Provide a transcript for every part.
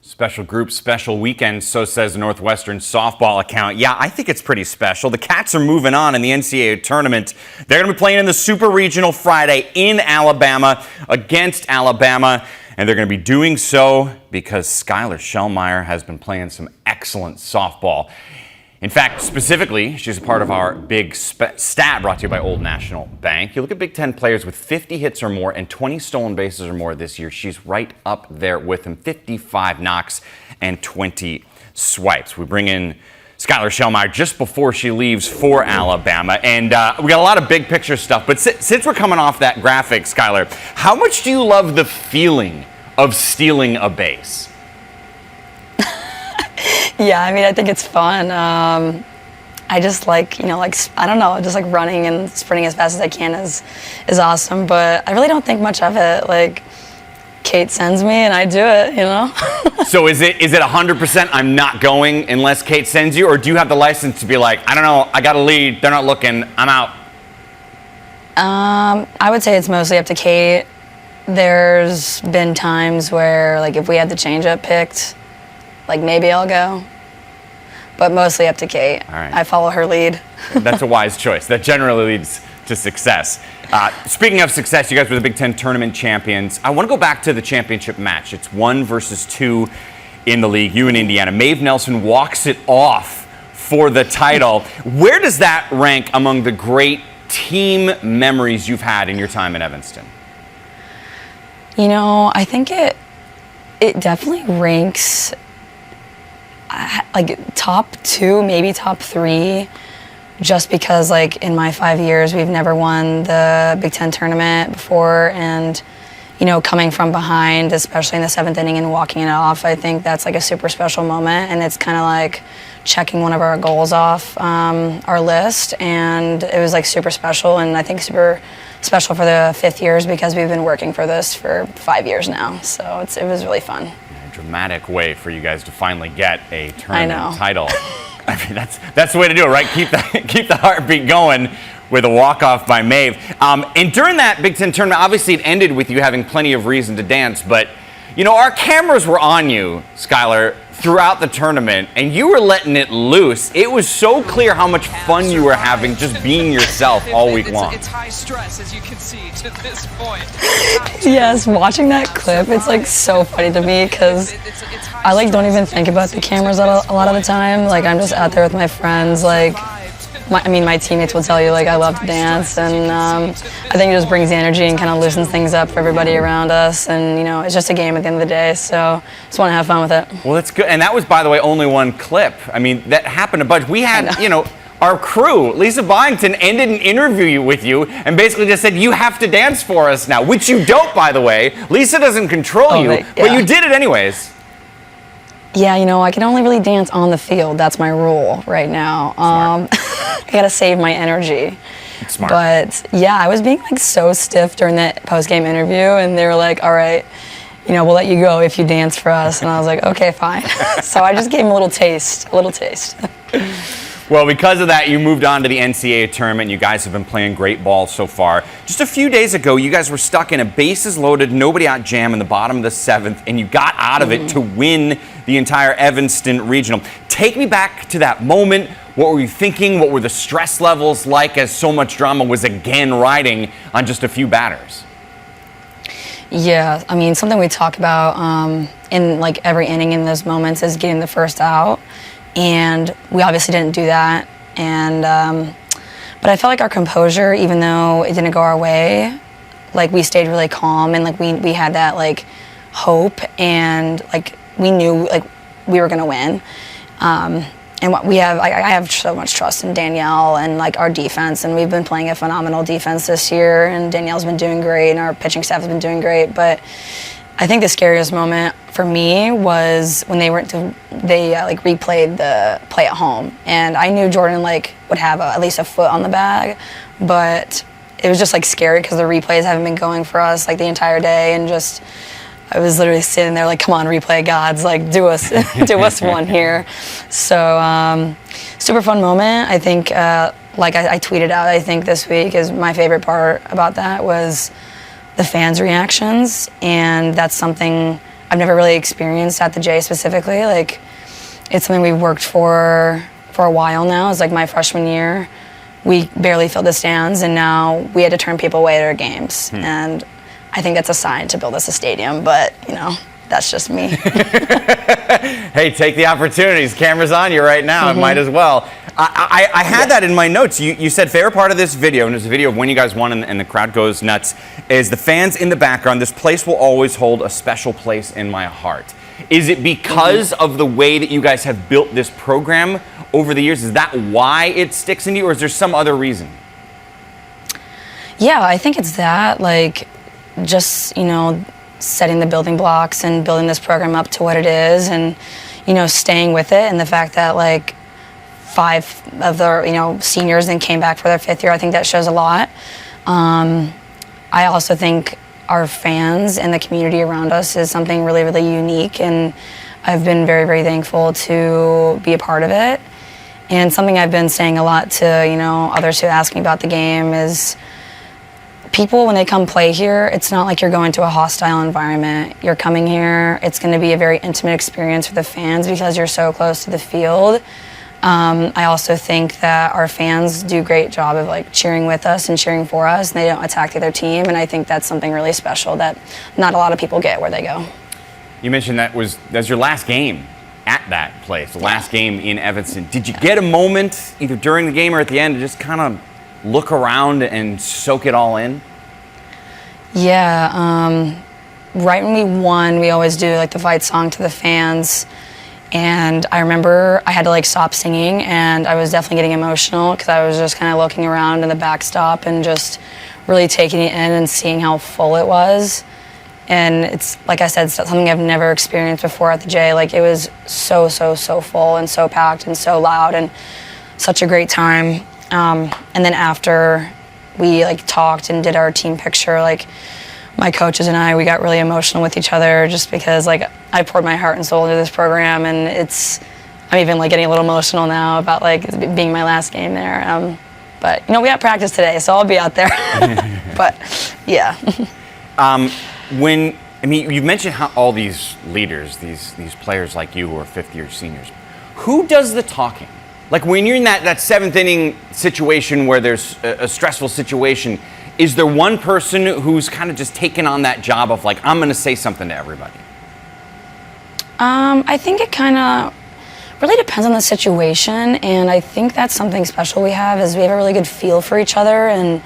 Special group, special weekend, so says the Northwestern softball account. Yeah, I think it's pretty special. The Cats are moving on in the NCAA tournament. They're going to be playing in the Super Regional Friday in Alabama against Alabama, and they're going to be doing so because Skyler Shellmyer has been playing some excellent softball. In fact, specifically, she's a part of our big stat brought to you by Old National Bank. You look at Big Ten players with 50 hits or more and 20 stolen bases or more this year. She's right up there with them, 55 knocks and 20 swipes. We bring in Skyler Shellmyer just before she leaves for Alabama. And we got a lot of big picture stuff. But since we're coming off that graphic, Skyler, how much do you love the feeling of stealing a base? Yeah, I mean, I think it's fun. I just like, I don't know, just like running and sprinting as fast as I can is awesome. But I really don't think much of it. Like, Kate sends me and I do it, So is it 100% I'm not going unless Kate sends you? Or do you have the license to be like, I don't know, I got a lead, they're not looking, I'm out? I would say it's mostly up to Kate. There's been times where, like, if we had the changeup picked, like, maybe I'll go. But mostly up to Kate. All right. I follow her lead. That's a wise choice. That generally leads to success. Speaking of success, you guys were the Big Ten tournament champions. I want to go back to the championship match. It's 1 versus 2 in the league, you and Indiana. Maeve Nelson walks it off for the title. Where does that rank among the great team memories you've had in your time in Evanston? I think it definitely ranks like top 2, maybe top 3, just because, like, in my 5 years we've never won the Big Ten tournament before, and coming from behind, especially in the 7th inning and walking it off, I think that's like a super special moment, and it's kind of like checking one of our goals off our list, and it was like super special, and I think super special for the 5th years because we've been working for this for 5 years now, so it was really fun. Dramatic way for you guys to finally get a tournament title. I mean, that's the way to do it, right? Keep the heartbeat going with a walk-off by Maeve. And during that Big Ten tournament, obviously it ended with you having plenty of reason to dance, but our cameras were on you, Skyler, throughout the tournament, and you were letting it loose. It was so clear how much fun you were having just being yourself all week long. It's high stress, as you can see, to this point. Yes, watching that clip, it's like so funny to me because I like don't even think about the cameras a lot of the time. Like, I'm just out there with my friends. Like, my teammates will tell you, like, I love to dance, and I think it just brings the energy and kind of loosens things up for everybody around us, and it's just a game at the end of the day, so just want to have fun with it. Well, that's good, and that was, by the way, only one clip. I mean, that happened a bunch. We had, our crew, Lisa Byington, ended an interview with you and basically just said, you have to dance for us now, which you don't, by the way. Lisa doesn't control you, but you did it anyways. Yeah, I can only really dance on the field. That's my rule right now. I gotta save my energy. Smart. But yeah, I was being like so stiff during that post-game interview, and they were like, all right, we'll let you go if you dance for us. And I was like, okay, fine. So I just gave him a little taste. Well, because of that, you moved on to the NCAA tournament. You guys have been playing great ball so far. Just a few days ago, you guys were stuck in a bases loaded, nobody out jam in the bottom of the 7th, and you got out of it to win the entire Evanston Regional. Take me back to that moment. What were you thinking? What were the stress levels like as so much drama was again riding on just a few batters? Yeah, I mean, something we talk about in like every inning in those moments is getting the first out. And we obviously didn't do that, and but I felt like our composure, even though it didn't go our way, like we stayed really calm, and like we had that like hope, and like we knew like we were gonna win. And what I have so much trust in Danielle and like our defense, and we've been playing a phenomenal defense this year, and Danielle's been doing great, and our pitching staff has been doing great, but I think the scariest moment for me was when they replayed the play at home, and I knew Jordan like would have at least a foot on the bag, but it was just like scary because the replays haven't been going for us like the entire day, and just I was literally sitting there like, come on, replay gods, like do us one here. So super fun moment. I think like I tweeted out, I think this week is my favorite part about that was the fans' reactions, and that's something I've never really experienced at the J specifically. Like, it's something we've worked for a while now. It's like my freshman year, we barely filled the stands, and now we had to turn people away at our games. And I think that's a sign to build us a stadium, but, you know, that's just me. Hey, take the opportunities. Camera's on you right now. It might as well. I had that in my notes. You said favorite part of this video, and there's a video of when you guys won and the crowd goes nuts, is the fans in the background. This place will always hold a special place in my heart. Is it because of the way that you guys have built this program over the years? Is that why it sticks in you, or is there some other reason? Yeah, I think it's that, like, just, you know, setting the building blocks and building this program up to what it is, and, you know, staying with it, and the fact that, like, 5 of the, you know, seniors then came back for their 5th year, I think that shows a lot. I also think our fans and the community around us is something really, really unique, and I've been very, very thankful to be a part of it. And something I've been saying a lot to, you know, others who ask me about the game is, people, when they come play here, it's not like you're going to a hostile environment. You're coming here, it's going to be a very intimate experience for the fans because you're so close to the field. I also think that our fans do a great job of, like, cheering with us and cheering for us, and they don't attack the other team, and I think that's something really special that not a lot of people get where they go. You mentioned that's your last game at that place, the last game in Evanston. Did you get a moment, either during the game or at the end, to just kind of look around and soak it all in? Yeah, right when we won, we always do, like, the fight song to the fans. And I remember I had to, like, stop singing, and I was definitely getting emotional because I was just kind of looking around in the backstop and just really taking it in and seeing how full it was. And it's, like I said, something I've never experienced before at the J. Like, it was so, so, so full and so packed and so loud and such a great time. And then after we, like, talked and did our team picture, like, my coaches and I, we got really emotional with each other just because, like, I poured my heart and soul into this program, and I'm even, like, getting a little emotional now about, like, it being my last game there. But, you know, we have practice today, so I'll be out there. But, yeah. You've mentioned how all these leaders, these players like you who are 5th-year seniors, who does the talking? Like, when you're in that 7th inning situation where there's a stressful situation, is there one person who's kind of just taken on that job of, like, I'm going to say something to everybody? I think it kind of really depends on the situation, and I think that's something special we have, is we have a really good feel for each other, and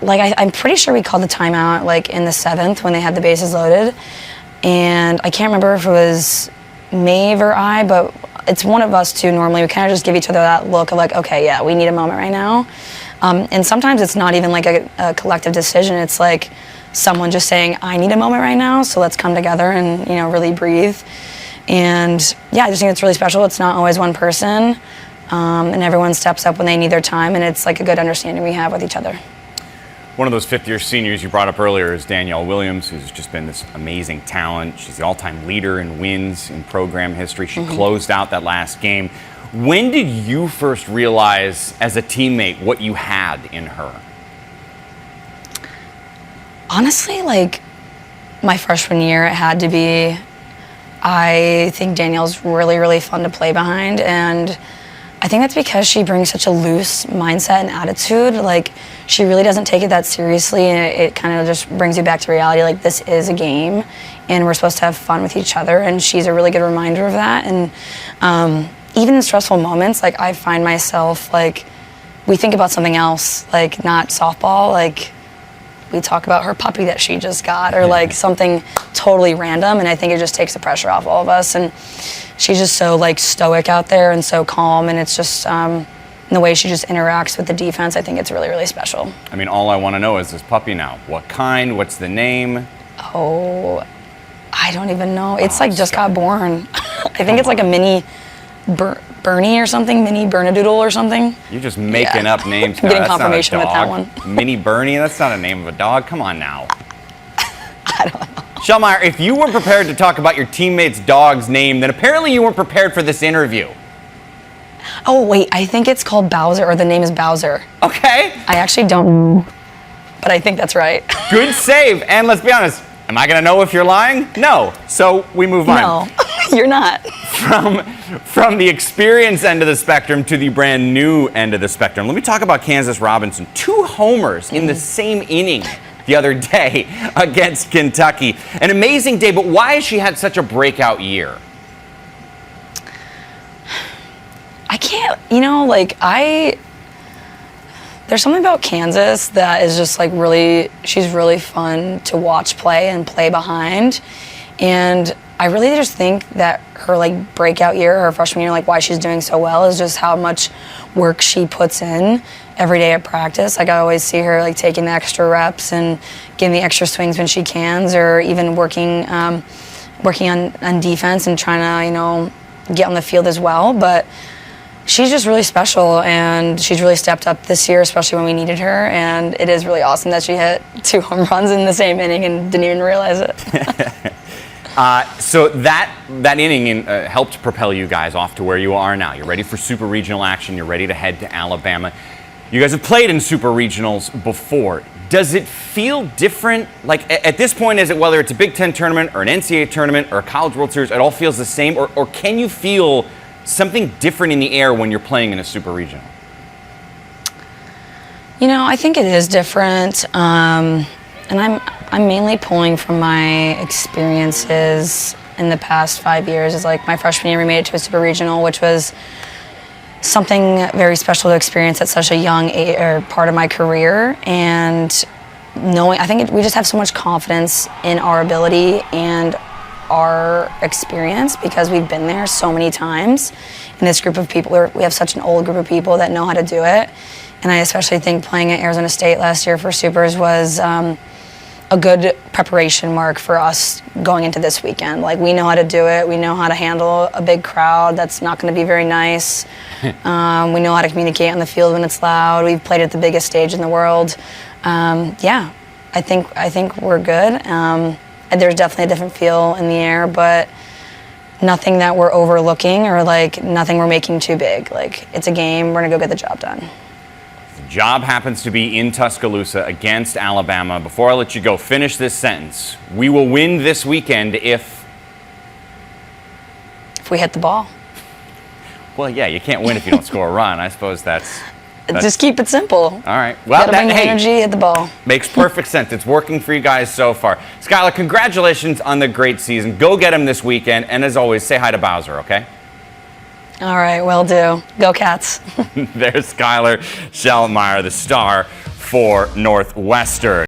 like, I'm pretty sure we called the timeout, like, in the 7th when they had the bases loaded, and I can't remember if it was Maeve or I, but it's one of us two normally. We kind of just give each other that look of, like, okay, yeah, we need a moment right now. And sometimes it's not even like a collective decision. It's like someone just saying, I need a moment right now, so let's come together and, you know, really breathe. And yeah, I just think it's really special. It's not always one person, and everyone steps up when they need their time, and it's like a good understanding we have with each other. One of those 5th-year seniors you brought up earlier is Danielle Williams, who's just been this amazing talent. She's the all-time leader in wins in program history. She closed out that last game. When did you first realize as a teammate what you had in her? Honestly, like, my freshman year, it had to be. I think Danielle's really, really fun to play behind, and I think that's because she brings such a loose mindset and attitude. Like, she really doesn't take it that seriously, and it kind of just brings you back to reality. Like, this is a game, and we're supposed to have fun with each other, and she's a really good reminder of that. And even in stressful moments, like, I find myself, like, we think about something else, like, not softball. Like, we talk about her puppy that she just got, or, like, something totally random, and I think it just takes the pressure off all of us. And she's just so, like, stoic out there and so calm, and it's just the way she just interacts with the defense. I think it's really, really special. I mean, all I want to know is this puppy now. What kind? What's the name? Oh, I don't even know. It's like just got born. I think it's like a mini Bernie or something, mini Bernedoodle or something. You're just making up names. I'm getting confirmation with that one. Mini Bernie, that's not a name of a dog. Come on now. I don't know. Shellmyer, if you weren't prepared to talk about your teammate's dog's name, then apparently you weren't prepared for this interview. Oh, wait, I think it's called Bowser, or the name is Bowser. Okay. I actually don't know, but I think that's right. Good save. And let's be honest, Am I going to know if you're lying? No. So we move on. No, you're not. From the experience end of the spectrum to the brand new end of the spectrum, let me talk about Kansas Robinson. 2 homers in the same inning the other day against Kentucky. An amazing day, but why has she had such a breakout year? I can't, there's something about Kansas that is just like she's really fun to watch play and play behind. And I really just think that her like breakout year, her freshman year, like why she's doing so well is just how much work she puts in every day at practice. Like I always see her like taking the extra reps and getting the extra swings when she can, or even working on defense and trying to, get on the field as well. But she's just really special, and she's really stepped up this year, especially when we needed her. And it is really awesome that she hit 2 home runs in the same inning and didn't even realize it. So that inning helped propel you guys off to where you are now. You're ready for super regional action. You're ready to head to Alabama. You guys have played in super regionals before. Does it feel different? Like at this point, is it whether it's a Big Ten tournament or an NCAA tournament or a College World Series, it all feels the same? Or can you feel something different in the air when you're playing in a super regional? I think it is different. And I'm mainly pulling from my experiences in the past 5 years. Is like my freshman year we made it to a super regional, which was something very special to experience at such a young age, or part of my career. And we just have so much confidence in our ability and our experience because we've been there so many times. In this group of people, we have such an old group of people that know how to do it. And I especially think playing at Arizona State last year for Supers was a good preparation mark for us going into this weekend. Like, we know how to do it. We know how to handle a big crowd that's not going to be very nice. We know how to communicate on the field when it's loud. We've played at the biggest stage in the world. I think we're good. There's definitely a different feel in the air, but nothing that we're overlooking or like nothing we're making too big. Like, it's a game. We're going to go get the job done. Job happens to be in Tuscaloosa against Alabama. Before I let you go, finish this sentence. We will win this weekend if we hit the ball. Well, yeah, you can't win if you don't score a run. I suppose that's just keep it simple. All right. Well, gotta bring the energy, hit the ball. Makes perfect sense. It's working for you guys so far. Skyler, congratulations on the great season. Go get him this weekend. And as always, say hi to Bowser, okay? All right, will do. Go Cats. There's Skyler Shellmyer, the star for Northwestern.